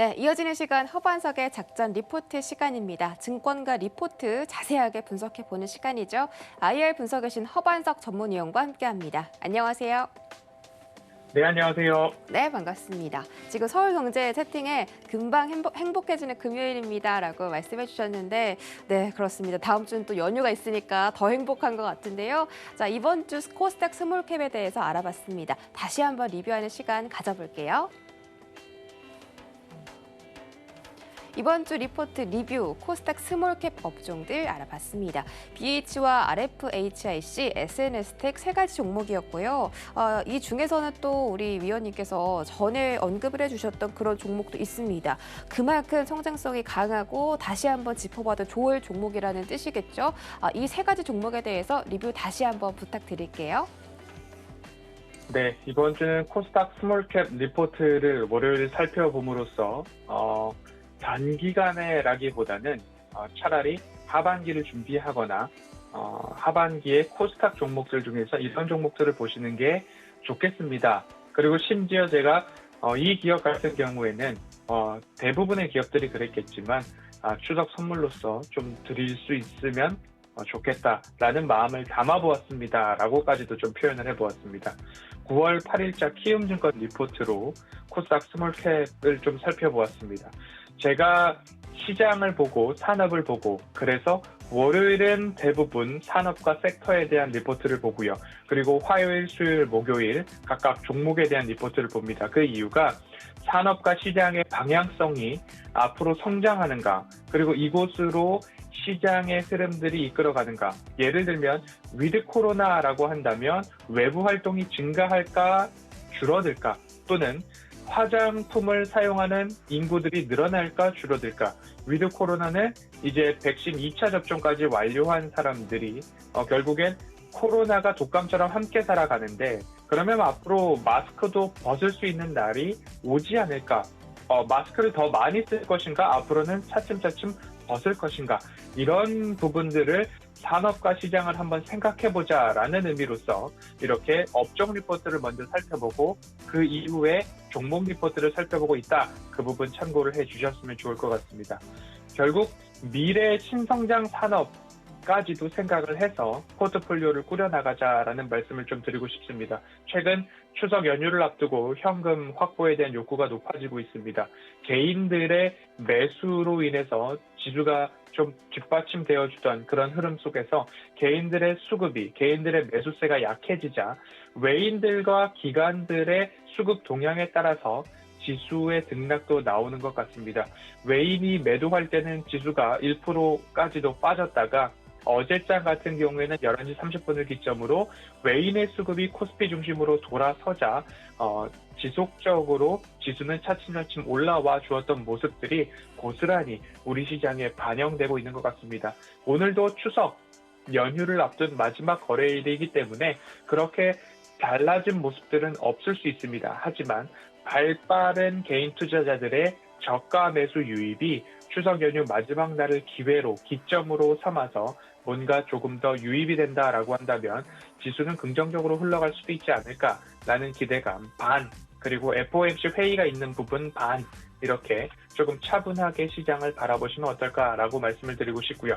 네, 이어지는 시간 허반석의 작전 리포트 시간입니다. 증권가 리포트 자세하게 분석해보는 시간이죠. IR 분석에 신 허반석 전문위원과 함께합니다. 안녕하세요. 네, 안녕하세요. 네, 반갑습니다. 지금 서울경제 채팅에 금방 행복해지는 금요일입니다라고 말씀해 주셨는데 네, 그렇습니다. 다음 주는 또 연휴가 있으니까 더 행복한 것 같은데요. 자, 이번 주 코스닥 스몰캡에 대해서 알아봤습니다. 다시 한번 리뷰하는 시간 가져볼게요. 이번 주 리포트 리뷰 코스닥 스몰캡 업종들 알아봤습니다. BH와 RFHIC, SNS텍 세 가지 종목이었고요. 이 중에서는 또 우리 위원님께서 전에 언급을 해주셨던 그런 종목도 있습니다. 그만큼 성장성이 강하고 다시 한번 짚어봐도 좋을 종목이라는 뜻이겠죠. 이 세 가지 종목에 대해서 리뷰 다시 한번 부탁드릴게요. 네, 이번 주는 코스닥 스몰캡 리포트를 월요일 살펴봄으로써 단기간에라기보다는 차라리 하반기를 준비하거나 하반기에 코스닥 종목들 중에서 이런 종목들을 보시는 게 좋겠습니다. 그리고 심지어 제가 이 기업 같은 경우에는 대부분의 기업들이 그랬겠지만 추석 선물로서 좀 드릴 수 있으면 좋겠다라는 마음을 담아보았습니다. 라고까지도 좀 표현을 해보았습니다. 9월 8일자 키움증권 리포트로 코스닥 스몰캡을 좀 살펴보았습니다. 제가 시장을 보고 산업을 보고 그래서 월요일은 대부분 산업과 섹터에 대한 리포트를 보고요. 그리고 화요일, 수요일, 목요일 각각 종목에 대한 리포트를 봅니다. 그 이유가 산업과 시장의 방향성이 앞으로 성장하는가 그리고 이곳으로 시장의 흐름들이 이끌어가는가. 예를 들면 위드 코로나라고 한다면 외부 활동이 증가할까 줄어들까 또는 화장품을 사용하는 인구들이 늘어날까 줄어들까. 위드 코로나는 이제 백신 2차 접종까지 완료한 사람들이 결국엔 코로나가 독감처럼 함께 살아가는데 그러면 앞으로 마스크도 벗을 수 있는 날이 오지 않을까. 마스크를 더 많이 쓸 것인가 앞으로는 차츰차츰 벗을 것인가 이런 부분들을 산업과 시장을 한번 생각해보자라는 의미로서 이렇게 업종 리포트를 먼저 살펴보고 그 이후에 종목 리포트를 살펴보고 있다. 그 부분 참고를 해주셨으면 좋을 것 같습니다. 결국 미래 신성장 산업까지도 생각을 해서 포트폴리오를 꾸려나가자라는 말씀을 좀 드리고 싶습니다. 최근 추석 연휴를 앞두고 현금 확보에 대한 욕구가 높아지고 있습니다. 개인들의 매수로 인해서 지수가 좀 뒷받침되어 주던 그런 흐름 속에서 개인들의 수급이, 개인들의 매수세가 약해지자 외인들과 기관들의 수급 동향에 따라서 지수의 등락도 나오는 것 같습니다. 외인이 매도할 때는 지수가 1%까지도 빠졌다가 어제장 같은 경우에는 11시 30분을 기점으로 외인의 수급이 코스피 중심으로 돌아서자 지속적으로 지수는 차츰차츰 올라와 주었던 모습들이 고스란히 우리 시장에 반영되고 있는 것 같습니다. 오늘도 추석 연휴를 앞둔 마지막 거래일이기 때문에 그렇게 달라진 모습들은 없을 수 있습니다. 하지만 발빠른 개인 투자자들의 저가 매수 유입이 추석 연휴 마지막 날을 기회로 기점으로 삼아서 뭔가 조금 더 유입이 된다라고 한다면 지수는 긍정적으로 흘러갈 수도 있지 않을까라는 기대감 반, 그리고 FOMC 회의가 있는 부분 반, 이렇게 조금 차분하게 시장을 바라보시면 어떨까라고 말씀을 드리고 싶고요.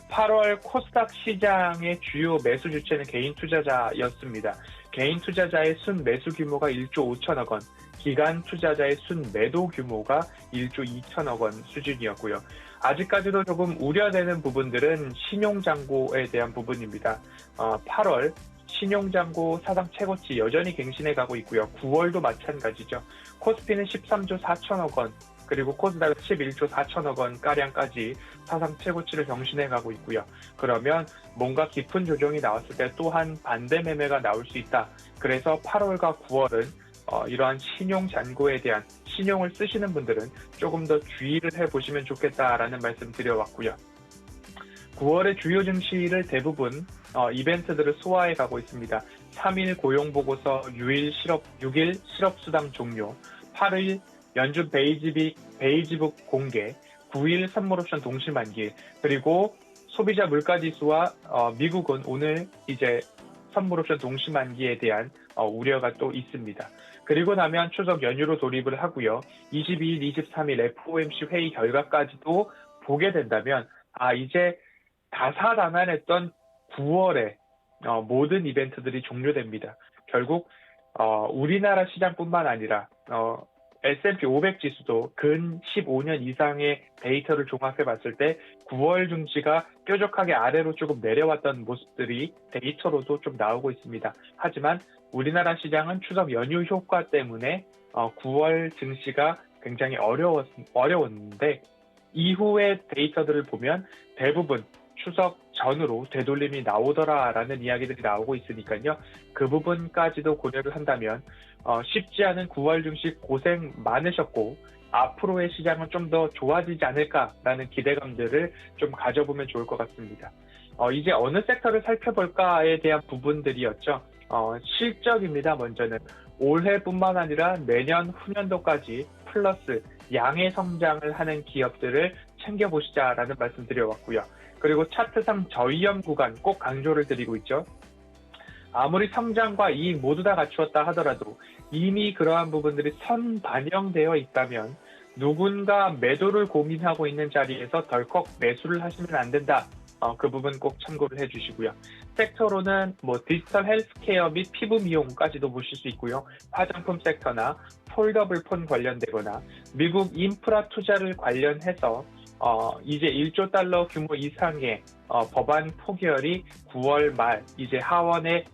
8월 코스닥 시장의 주요 매수 주체는 개인 투자자였습니다. 개인 투자자의 순 매수 규모가 1조 5천억 원, 기관 투자자의 순 매도 규모가 1조 2천억 원 수준이었고요. 아직까지도 조금 우려되는 부분들은 신용잔고에 대한 부분입니다. 8월 신용잔고 사상 최고치 여전히 갱신해 가고 있고요. 9월도 마찬가지죠. 코스피는 13조 4천억 원, 그리고 코스닥은 11조 4천억 원 가량까지 사상 최고치를 경신해 가고 있고요. 그러면 뭔가 깊은 조정이 나왔을 때 또한 반대 매매가 나올 수 있다. 그래서 8월과 9월은 이러한 신용 잔고에 대한 신용을 쓰시는 분들은 조금 더 주의를 해보시면 좋겠다라는 말씀 드려왔고요. 9월의 주요 증시를 대부분 이벤트들을 소화해 가고 있습니다. 3일 고용보고서, 6일 실업수당 종료, 8일 연준 베이지북 공개, 9일 선물옵션 동시 만기, 그리고 소비자 물가지수와 미국은 오늘 이제 선물 옵션 동시 만기에 대한 우려가 또 있습니다. 그리고 나면 추석 연휴로 돌입을 하고요. 22일, 23일 FOMC 회의 결과까지도 보게 된다면 이제 다사다난했던 9월에 모든 이벤트들이 종료됩니다. 결국 우리나라 시장뿐만 아니라 S&P 500 지수도 근 15년 이상의 데이터를 종합해 봤을 때 9월 증시가 뾰족하게 아래로 조금 내려왔던 모습들이 데이터로도 좀 나오고 있습니다. 하지만 우리나라 시장은 추석 연휴 효과 때문에 9월 증시가 굉장히 어려웠는데 이후의 데이터들을 보면 대부분 추석 전으로 되돌림이 나오더라라는 이야기들이 나오고 있으니까요. 그 부분까지도 고려를 한다면 쉽지 않은 9월 증시 고생 많으셨고 앞으로의 시장은 좀 더 좋아지지 않을까라는 기대감들을 좀 가져보면 좋을 것 같습니다. 이제 어느 섹터를 살펴볼까에 대한 부분들이었죠. 실적입니다. 먼저는 올해뿐만 아니라 내년 후년도까지 플러스 양의 성장을 하는 기업들을 챙겨보시자라는 말씀 드려왔고요. 그리고 차트상 저위험 구간 꼭 강조를 드리고 있죠. 아무리 성장과 이익 모두 다 갖추었다 하더라도 이미 그러한 부분들이 선반영되어 있다면 누군가 매도를 고민하고 있는 자리에서 덜컥 매수를 하시면 안 된다. 그 부분 꼭 참고를 해주시고요. 섹터로는 디지털 헬스케어 및 피부 미용까지도 보실 수 있고요. 화장품 섹터나 폴더블 폰 관련되거나 미국 인프라 투자를 관련해서 이제 1조 달러 규모 이상의 법안 포결이 9월 말 이제 하원의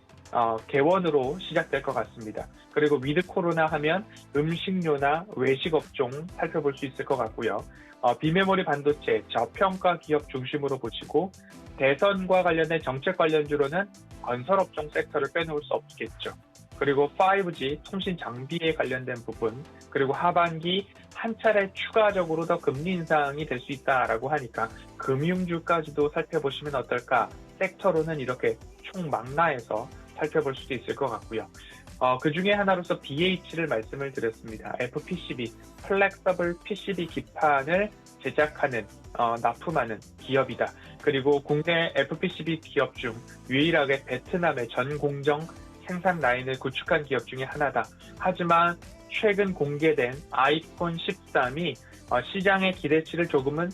개원으로 시작될 것 같습니다. 그리고 위드 코로나 하면 음식료나 외식 업종 살펴볼 수 있을 것 같고요. 비메모리 반도체, 저평가 기업 중심으로 보시고 대선과 관련된 정책 관련주로는 건설 업종 섹터를 빼놓을 수 없겠죠. 그리고 5G 통신 장비에 관련된 부분, 그리고 하반기 한 차례 추가적으로 더 금리 인상이 될 수 있다라고 하니까 금융주까지도 살펴보시면 어떨까? 섹터로는 이렇게 총망라해서 살펴볼 수도 있을 것 같고요. 그 중에 하나로서 BH를 말씀을 드렸습니다. FPCB, 플렉서블 PCB 기판을 제작하는, 납품하는 기업이다. 그리고 국내 FPCB 기업 중 유일하게 베트남의 전 공정 생산 라인을 구축한 기업 중에 하나다. 하지만 최근 공개된 아이폰 13이 시장의 기대치를 조금은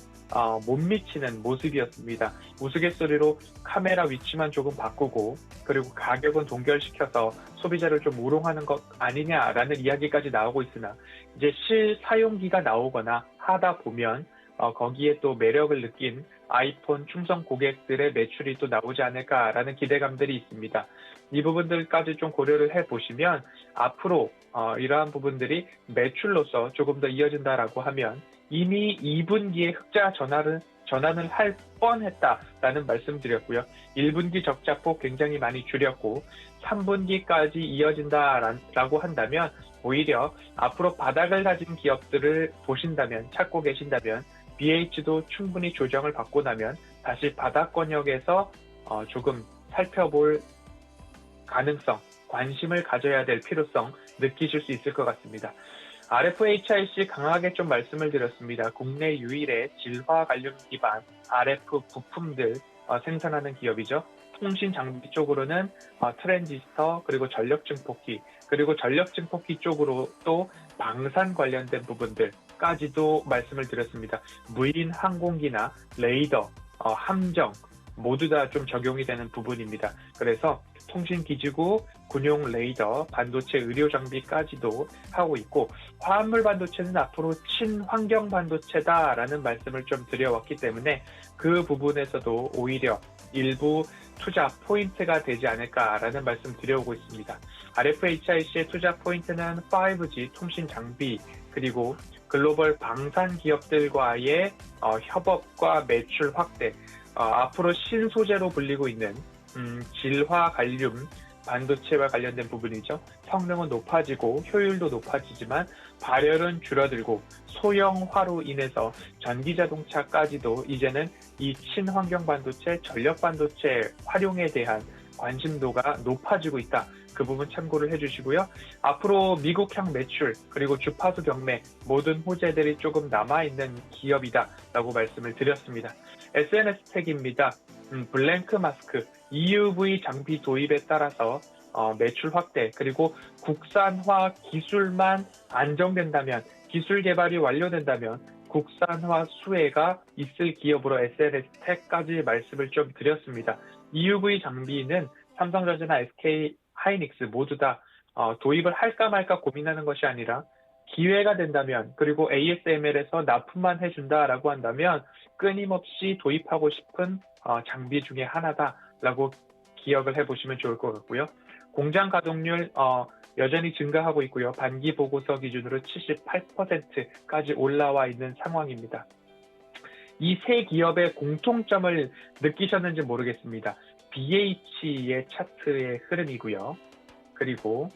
못 미치는 모습이었습니다. 우스갯소리로 카메라 위치만 조금 바꾸고 그리고 가격은 동결시켜서 소비자를 좀 우롱하는 것 아니냐라는 이야기까지 나오고 있으나 이제 실사용기가 나오거나 하다 보면 거기에 또 매력을 느낀 아이폰 충성 고객들의 매출이 또 나오지 않을까라는 기대감들이 있습니다. 이 부분들까지 좀 고려를 해보시면 앞으로 이러한 부분들이 매출로서 조금 더 이어진다라고 하면 이미 2분기에 흑자 전환을 할 뻔했다라는 말씀드렸고요. 1분기 적자폭 굉장히 많이 줄였고 3분기까지 이어진다라고 한다면 오히려 앞으로 바닥을 다진 기업들을 보신다면 찾고 계신다면 BH도 충분히 조정을 받고 나면 다시 바닥권역에서 조금 살펴볼 가능성, 관심을 가져야 될 필요성 느끼실 수 있을 것 같습니다. RFHIC 강하게 좀 말씀을 드렸습니다. 국내 유일의 질화 관련 기반 RF 부품들 생산하는 기업이죠. 통신 장비 쪽으로는 트랜지스터 그리고 전력 증폭기 그리고 전력 증폭기 쪽으로 또 방산 관련된 부분들까지도 말씀을 드렸습니다. 무인 항공기나 레이더, 함정 모두 다 좀 적용이 되는 부분입니다. 그래서 통신기지구, 군용 레이더, 반도체 의료 장비까지도 하고 있고 화합물 반도체는 앞으로 친환경 반도체다라는 말씀을 좀 드려왔기 때문에 그 부분에서도 오히려 일부 투자 포인트가 되지 않을까라는 말씀 드려오고 있습니다. RFHIC의 투자 포인트는 5G 통신 장비 그리고 글로벌 방산 기업들과의 협업과 매출 확대, 앞으로 신소재로 불리고 있는 질화 갈륨 반도체와 관련된 부분이죠. 성능은 높아지고 효율도 높아지지만 발열은 줄어들고 소형화로 인해서 전기자동차까지도 이제는 이 친환경 반도체, 전력 반도체 활용에 대한 관심도가 높아지고 있다. 그 부분 참고를 해주시고요. 앞으로 미국향 매출 그리고 주파수 경매 모든 호재들이 조금 남아있는 기업이다 라고 말씀을 드렸습니다. SNS텍입니다. 블랭크 마스크 EUV 장비 도입에 따라서 매출 확대 그리고 국산화 기술만 안정된다면 기술 개발이 완료된다면 국산화 수혜가 있을 기업으로 SNS텍까지 말씀을 좀 드렸습니다. EUV 장비는 삼성전자나 SK 하이닉스 모두 다 도입을 할까 말까 고민하는 것이 아니라 기회가 된다면 그리고 ASML에서 납품만 해준다라고 한다면 끊임없이 도입하고 싶은 장비 중에 하나다라고 기억을 해보시면 좋을 것 같고요. 공장 가동률 여전히 증가하고 있고요. 반기 보고서 기준으로 78%까지 올라와 있는 상황입니다. 이 세 기업의 공통점을 느끼셨는지 모르겠습니다. BH의 차트의 흐름이고요. 그리고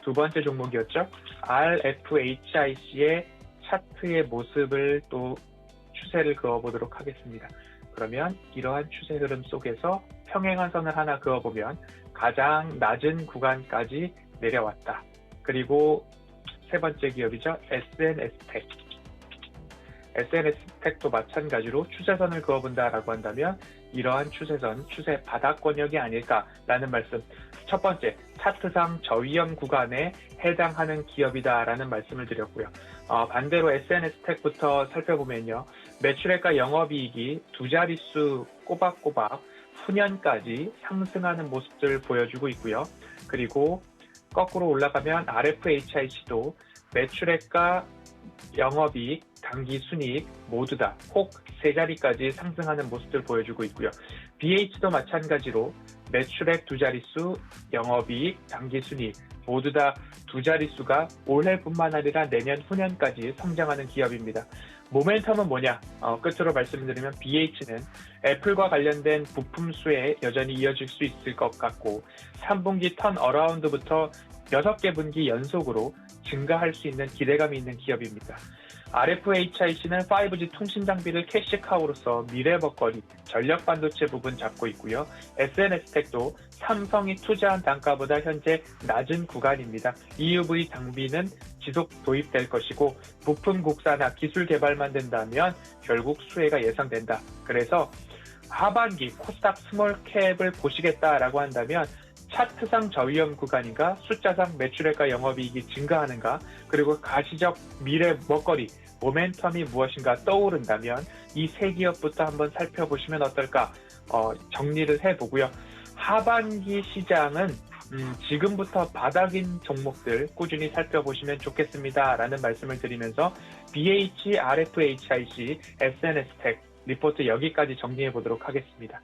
두 번째 종목이었죠. RFHIC의 차트의 모습을 또 추세를 그어보도록 하겠습니다. 그러면 이러한 추세 흐름 속에서 평행한 선을 하나 그어보면 가장 낮은 구간까지 내려왔다. 그리고 세 번째 기업이죠. SNS텍. SNS텍도 마찬가지로 추세선을 그어본다라고 한다면 이러한 추세선, 추세 바닥권역이 아닐까라는 말씀. 첫 번째, 차트상 저위험 구간에 해당하는 기업이다라는 말씀을 드렸고요. 반대로 SNS텍부터 살펴보면요. 매출액과 영업이익이 두 자릿수 꼬박꼬박 후년까지 상승하는 모습들을 보여주고 있고요. 그리고 거꾸로 올라가면 RFHIC도 매출액과 영업이익, 당기순이익 모두 다 혹 세 자리까지 상승하는 모습을 보여주고 있고요. BH도 마찬가지로 매출액 두 자릿수, 영업이익, 당기순이익 모두 다 두 자릿수가 올해뿐만 아니라 내년 후년까지 성장하는 기업입니다. 모멘텀은 뭐냐? 끝으로 말씀드리면 BH는 애플과 관련된 부품 수에 여전히 이어질 수 있을 것 같고 3분기 턴 어라운드부터 6개 분기 연속으로 증가할 수 있는 기대감이 있는 기업입니다. RFHIC는 5G 통신 장비를 캐시카우로서 미래 먹거리, 전력 반도체 부분 잡고 있고요. SNS텍도 삼성이 투자한 단가보다 현재 낮은 구간입니다. EUV 장비는 지속 도입될 것이고 부품 국산화, 기술 개발만 된다면 결국 수혜가 예상된다. 그래서 하반기 코스닥 스몰캡을 보시겠다라고 한다면 차트상 저위험 구간인가, 숫자상 매출액과 영업이익이 증가하는가, 그리고 가시적 미래 먹거리, 모멘텀이 무엇인가 떠오른다면 이 세 기업부터 한번 살펴보시면 어떨까 정리를 해보고요. 하반기 시장은 지금부터 바닥인 종목들 꾸준히 살펴보시면 좋겠습니다라는 말씀을 드리면서 BH, RFHIC, SNS텍 리포트 여기까지 정리해 보도록 하겠습니다.